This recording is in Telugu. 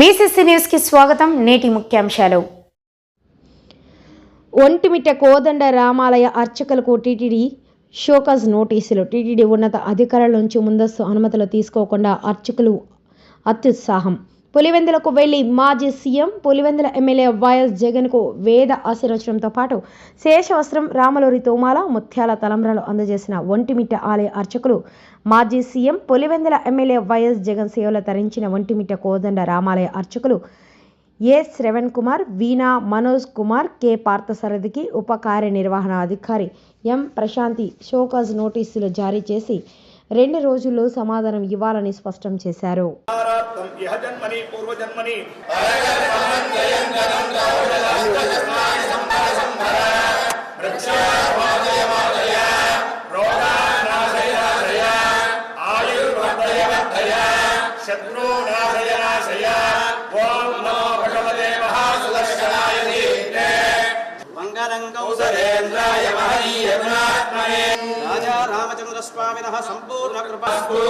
బీసీసీ న్యూస్ కి స్వాగతం. నేటి ముఖ్యాంశాలు. ఒంటిమిట్ట కోదండ రామాలయ అర్చకులకు టీటీడీ షోకాజ్ నోటీసులు. టీటీడీ ఉన్నత అధికారుల నుంచి ముందస్తు అనుమతులు తీసుకోకుండా అర్చకులు అత్యుత్సాహం. పులివెందులకు వెళ్లి మాజీ సీఎం, పులివెందుల ఎమ్మెల్యే వైఎస్ జగన్కు వేద ఆశీర్వచనంతో పాటు శేషవస్త్రం, రామలూరి తోమాల, ముత్యాల తలంబ్రాలు అందజేసిన ఒంటిమిట్ట ఆలయ అర్చకులు, మాజీ CM, Pulivendula MLA YS Jagan సేవలు తరించిన ఒంటిమిట్ట కోదండ రామాలయ అర్చకులు ఏ శ్రవణ్ కుమార్, వీణా మనోజ్ కుమార్, కె పార్థసారథికి ఉప కార్యనిర్వహణాధికారి ఎం ప్రశాంతి షోకాజ్ నోటీసులు జారీ చేసి 2 రోజుల్లో సమాధానం ఇవ్వాలని స్పష్టం చేశారు. राजा रामचंद्र स्वामिनः संपूर्ण कृपास्तु।